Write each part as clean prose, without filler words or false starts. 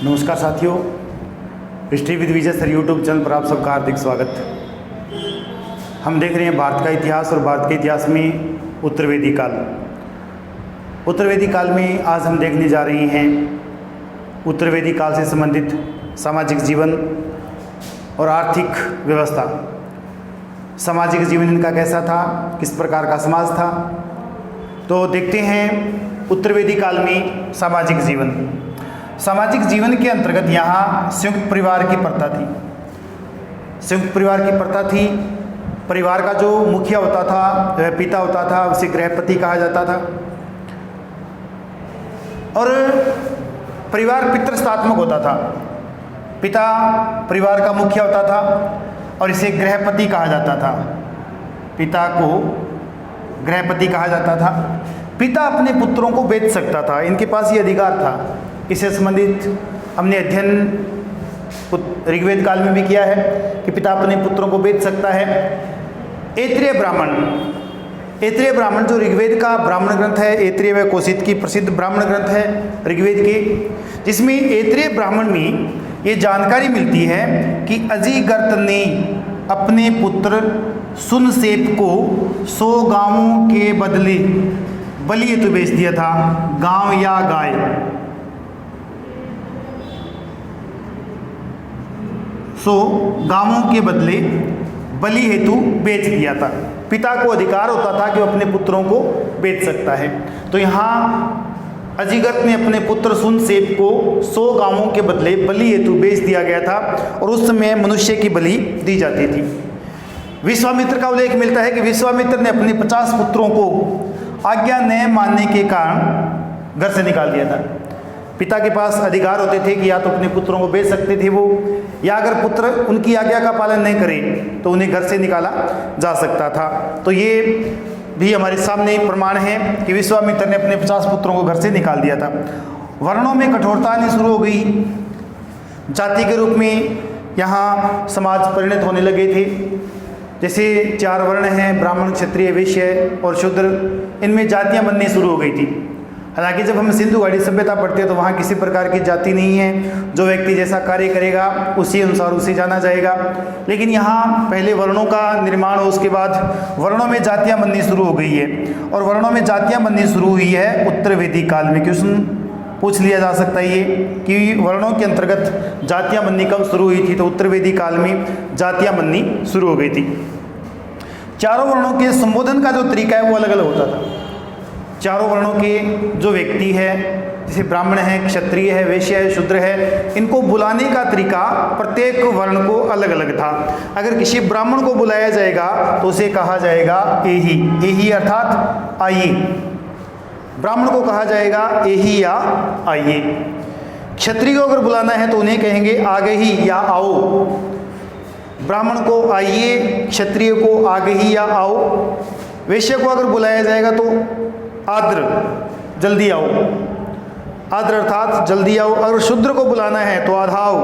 नमस्कार साथियों, history with Vijay sir YouTube channel पर आप सबका हार्दिक स्वागत। हम देख रहे हैं भारत का इतिहास और भारत के इतिहास में उत्तरवेदी काल। उत्तरवेदी काल में आज हम देखने जा रहे हैं उत्तरवेदी काल से संबंधित सामाजिक जीवन और आर्थिक व्यवस्था। सामाजिक जीवन इनका कैसा था, किस प्रकार का समाज था, तो देखते हैं उत्तरवेदी काल में सामाजिक जीवन। सामाजिक जीवन के अंतर्गत यहाँ संयुक्त परिवार की प्रथा थी। संयुक्त परिवार की प्रथा थी। परिवार का जो मुखिया होता था, वह पिता होता था, उसे गृहपति कहा जाता था। और परिवार पितृसत्तात्मक होता था। पिता परिवार का मुखिया होता था और इसे गृहपति कहा जाता था। पिता को गृहपति कहा जाता था। पिता अपने पुत्रों को बेच सकता था, इनके पास ये अधिकार था। इससे संबंधित हमने अध्ययन ऋग्वेद काल में भी किया है कि पिता अपने पुत्रों को बेच सकता है। ऐत्रेय ब्राह्मण जो ऋग्वेद का ब्राह्मण ग्रंथ है, ऐत्रेय व कौशिक की प्रसिद्ध ब्राह्मण ग्रंथ है ऋग्वेद के, जिसमें ऐत्रेय ब्राह्मण में ये जानकारी मिलती है कि अजिगर्त ने अपने पुत्र सुनसेप को 100 गांवों के बदले बलि हेतु बेच दिया था। गांव या गाय, 100 गांवों के बदले बलि हेतु बेच दिया था। पिता को अधिकार होता था कि वो अपने पुत्रों को बेच सकता है। तो यहाँ अजिगर्त ने अपने पुत्र सुनसेप को 100 गांवों के बदले बलि हेतु बेच दिया गया था और उस समय मनुष्य की बलि दी जाती थी। विश्वामित्र का उल्लेख मिलता है कि विश्वामित्र ने अपने 50 पुत्रों को आज्ञा न मानने के कारण घर से निकाल दिया था। पिता के पास अधिकार होते थे कि या तो अपने पुत्रों को बेच सकते थे वो, या अगर पुत्र उनकी आज्ञा का पालन नहीं करे तो उन्हें घर से निकाला जा सकता था। तो ये भी हमारे सामने प्रमाण है कि विश्वामित्र ने अपने 50 पुत्रों को घर से निकाल दिया था। वर्णों में कठोरता आनी शुरू हो गई। जाति के रूप में यहाँ समाज परिणत होने लगे थे। जैसे 4 वर्ण हैं, ब्राह्मण, क्षत्रिय, वैश्य और शूद्र, इनमें जातियाँ बननी शुरू हो गई थी। हालांकि जब हम सिंधु घाटी सभ्यता पढ़ते हैं तो वहाँ किसी प्रकार की जाति नहीं है। जो व्यक्ति जैसा कार्य करेगा उसी अनुसार उसे जाना जाएगा। लेकिन यहाँ पहले वर्णों का निर्माण हो, उसके बाद वर्णों में जातियाँ बननी शुरू हो गई है। और वर्णों में जातियाँ बननी शुरू हुई है उत्तरवेदी काल में। क्वेश्चन पूछ लिया जा सकता है ये कि वर्णों के अंतर्गत जातियाँ बननी कब शुरू हुई थी, तो उत्तरवेदी काल में जातियाँ बननी शुरू हो गई थी। चारों वर्णों के संबोधन का जो तरीका है वो अलग अलग होता था। चारों वर्णों के जो व्यक्ति है, जैसे ब्राह्मण है, क्षत्रिय है, वैश्य है, शूद्र है, इनको बुलाने का तरीका प्रत्येक वर्ण को अलग अलग था। अगर किसी ब्राह्मण को बुलाया जाएगा तो उसे कहा जाएगा एही। एही अर्थात आइए। ब्राह्मण को कहा जाएगा एही या आइए। क्षत्रिय को अगर बुलाना है तो उन्हें कहेंगे आगे ही या आओ। ब्राह्मण को आइए, क्षत्रिय को आगे ही या आओ। वैश्य को अगर बुलाया जाएगा तो आद्र, जल्दी आओ। आद्र अर्थात जल्दी आओ। अगर शूद्र को बुलाना है तो आधाओ,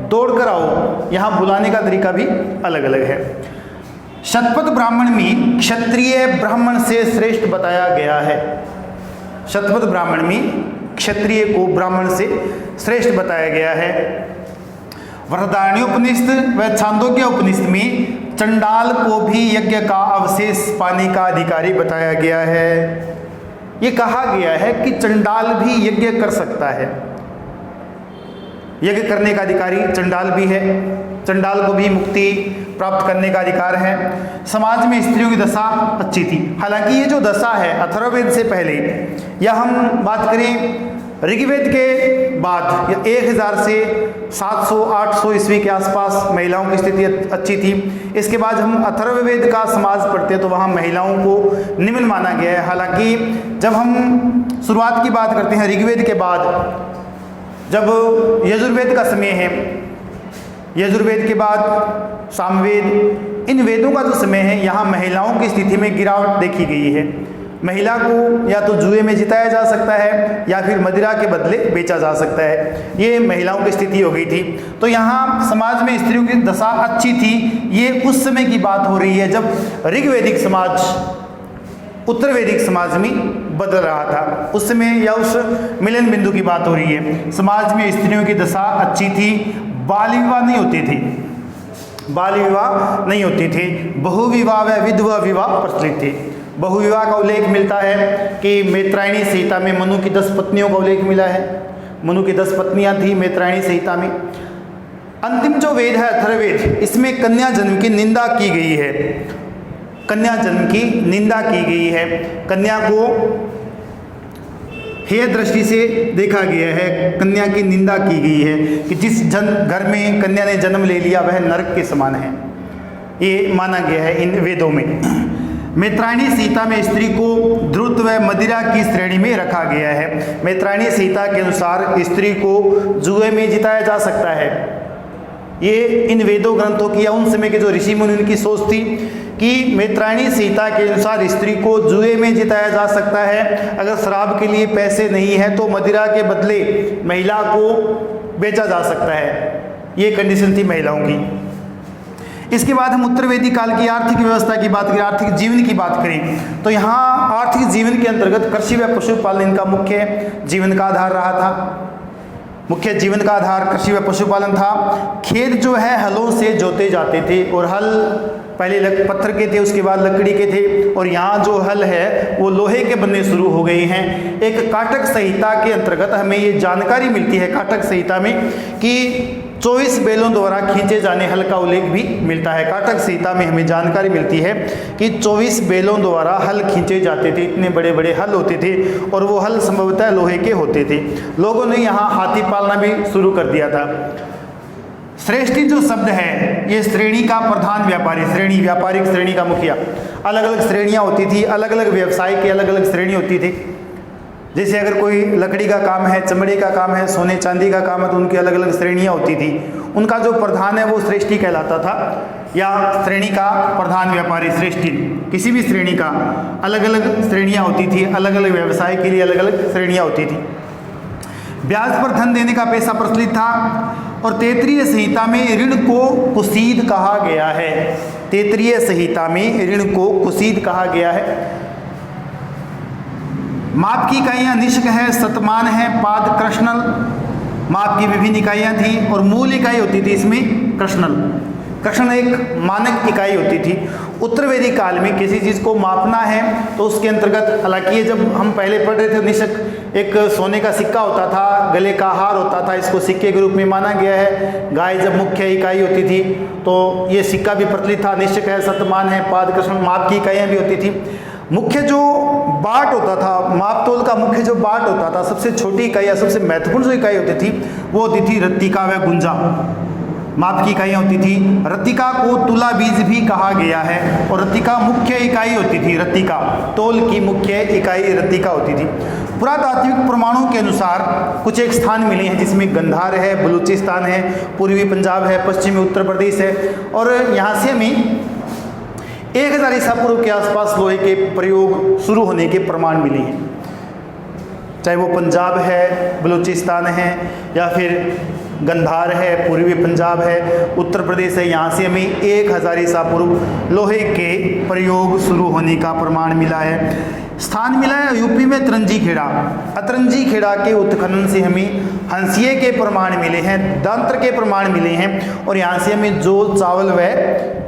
दौड़ कर आओ। यहाँ बुलाने का तरीका भी अलग अलग है। शतपथ ब्राह्मण में क्षत्रिय ब्राह्मण से श्रेष्ठ बताया गया है। शतपथ ब्राह्मण में क्षत्रिय को ब्राह्मण से श्रेष्ठ बताया गया है। वृहदारण्य उपनिषद व छांदोग्य उपनिषद में चंडाल को भी यज्ञ का अवशेष पाने का अधिकारी बताया गया है। ये कहा गया है कि चंडाल भी यज्ञ कर सकता है। यज्ञ करने का अधिकारी चंडाल भी है। चंडाल को भी मुक्ति प्राप्त करने का अधिकार है। समाज में स्त्रियों की दशा अच्छी थी। हालांकि ये जो दशा है अथर्ववेद से पहले, या हम बात करें ऋग्वेद के बाद, या 1000 से 700-800 ईस्वी के आसपास महिलाओं की स्थिति अच्छी थी। इसके बाद हम अथर्ववेद का समाज पढ़ते हैं तो वहाँ महिलाओं को निम्न माना गया है। हालांकि जब हम शुरुआत की बात करते हैं ऋग्वेद के बाद, जब यजुर्वेद का समय है, यजुर्वेद के बाद सामवेद, इन वेदों का जो समय है, यहाँ महिलाओं की स्थिति में गिरावट देखी गई है। महिला को या तो जुए में जिताया जा सकता है या फिर मदिरा के बदले बेचा जा सकता है। ये महिलाओं की स्थिति हो गई थी। तो यहाँ समाज में स्त्रियों की दशा अच्छी थी। ये उस समय की बात हो रही है जब ऋग्वैदिक समाज उत्तर वैदिक समाज में बदल रहा था। उस समय या उस मिलन बिंदु की बात हो रही है। समाज में स्त्रियों की दशा अच्छी थी, बाल विवाह नहीं होते थे, बाल विवाह नहीं होते थे, बहुविवाह व विधवा विवाह प्रचलित थे। बहुविवाह का उल्लेख मिलता है कि मैत्रायणी संहिता में मनु की 10 पत्नियों का उल्लेख मिला है। मनु की 10 पत्नियां थी मैत्रायणी संहिता में। अंतिम जो वेद है अथर्ववेद, इसमें कन्या जन्म की निंदा की गई है। कन्या जन्म की निंदा की गई है। कन्या को हेय दृष्टि से देखा गया है, कन्या की निंदा की गई है कि जिस घर में कन्या ने जन्म ले लिया वह नरक के समान है, ये माना गया है इन वेदों में। मैत्रायणी संहिता में स्त्री को द्रुत व मदिरा की श्रेणी में रखा गया है। मैत्रायणी संहिता के अनुसार स्त्री को जुए में जिताया जा सकता है। ये इन वेदों ग्रंथों की या उन समय के जो ऋषि मुनि उनकी सोच थी कि मैत्रायणी संहिता के अनुसार स्त्री को जुए में जिताया जा सकता है। अगर शराब के लिए पैसे नहीं है तो मदिरा के बदले महिला को बेचा जा सकता है, ये कंडीशन थी महिलाओं की। इसके बाद हम उत्तर वैदिक काल की आर्थिक व्यवस्था की बात करें, आर्थिक जीवन की बात करें तो यहाँ आर्थिक जीवन के अंतर्गत कृषि व पशुपालन इनका मुख्य जीवन का आधार रहा था। मुख्य जीवन का आधार कृषि व पशुपालन था। खेत जो है हलों से जोते जाते थे और हल पहले पत्थर के थे, उसके बाद लकड़ी के थे, और यहाँ जो हल है वो लोहे के बनने शुरू हो गए हैं। एक काटक संहिता के अंतर्गत हमें ये जानकारी मिलती है काटक संहिता में कि 24 बैलों द्वारा खींचे जाने हल का उल्लेख भी मिलता है। काटक संहिता में हमें जानकारी मिलती है कि 24 बैलों द्वारा हल खींचे जाते थे। इतने बड़े बड़े हल होते थे और वो हल संभवतः लोहे के होते थे। लोगों ने यहाँ हाथी पालना भी शुरू कर दिया था। श्रेष्ठी जो शब्द है ये श्रेणी का प्रधान व्यापारी, श्रेणी व्यापारिक श्रेणी का मुखिया। अलग अलग श्रेणियाँ होती थी, अलग अलग व्यवसाय की अलग अलग श्रेणी होती थी। जैसे अगर कोई लकड़ी का काम है, चमड़े का काम है, सोने चांदी का काम है तो उनकी अलग अलग श्रेणियाँ होती थी। उनका जो प्रधान है वो श्रेष्ठी कहलाता था, या श्रेणी का प्रधान व्यापारी श्रेष्ठी। किसी भी श्रेणी का अलग अलग श्रेणियाँ होती थी, अलग अलग व्यवसाय के लिए अलग अलग श्रेणियाँ होती थी। ब्याज पर धन देने का पैसा प्रचलित था। और तैत्तिरीय संहिता में ऋण को कुसीद कहा गया है। तैत्तिरीय संहिता में ऋण को कुसीद कहा गया है। माप की इकाइयाँ निष्क है, शतमान है, पाद, कृष्णल। माप की विभिन्न इकाइयाँ थी और मूल इकाई होती थी इसमें कृष्णल। कृष्णल एक मानक इकाई होती थी। उत्तर वैदिक काल में किसी चीज़ को मापना है तो उसके अंतर्गत, हालांकि ये जब हम पहले पढ़ रहे थे निशक एक सोने का सिक्का होता था, गले का हार होता था, इसको सिक्के के रूप में माना गया है। गाय जब मुख्य इकाई होती थी तो ये सिक्का भी प्रचलित था। निश्चक है, शतमान है, पाद, कृष्ण, माप की इकाइयाँ भी होती थी। मुख्य जो बाट होता था, माप तोल का मुख्य जो बाट होता था, सबसे छोटी इकाई या सबसे महत्वपूर्ण जो इकाई होती थी वो होती थी रत्तिका व गुंजा। माप की इकाइयाँ होती थी। रत्तिका को तुला बीज भी कहा गया है और रत्तिका मुख्य इकाई होती थी। रत्तिका तोल की मुख्य इकाई रत्तिका होती थी। पुरातात्विक प्रमाणों के अनुसार कुछ एक स्थान मिले हैं जिसमें गंधार है, बलूचिस्तान है, पूर्वी पंजाब है, पश्चिमी उत्तर प्रदेश है, और यहाँ से हमें 1000 ईसा पूर्व के आसपास लोहे के प्रयोग शुरू होने के प्रमाण मिले हैं। चाहे वो पंजाब है, बलूचिस्तान है, या फिर गंधार है, पूर्वी पंजाब है, उत्तर प्रदेश है, यहाँ से हमें 1000 ईसा पूर्व लोहे के प्रयोग शुरू होने का प्रमाण मिला है। स्थान मिला है यूपी में तरंजी खेड़ा। अतरंजी खेड़ा के उत्खनन से हमें हंसिये के प्रमाण मिले हैं, दंत्र के प्रमाण मिले हैं, और यहाँ से हमें जौ, चावल व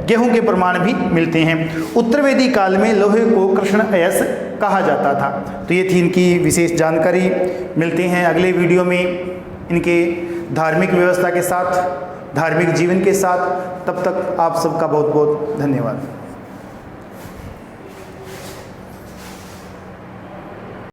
गेहूं के प्रमाण भी मिलते हैं। उत्तर वैदिक काल में लोहे को कृष्ण अयस कहा जाता था। तो ये थी इनकी विशेष जानकारी। मिलते हैं अगले वीडियो में इनके धार्मिक व्यवस्था के साथ, धार्मिक जीवन के साथ। तब तक आप सबका बहुत बहुत धन्यवाद।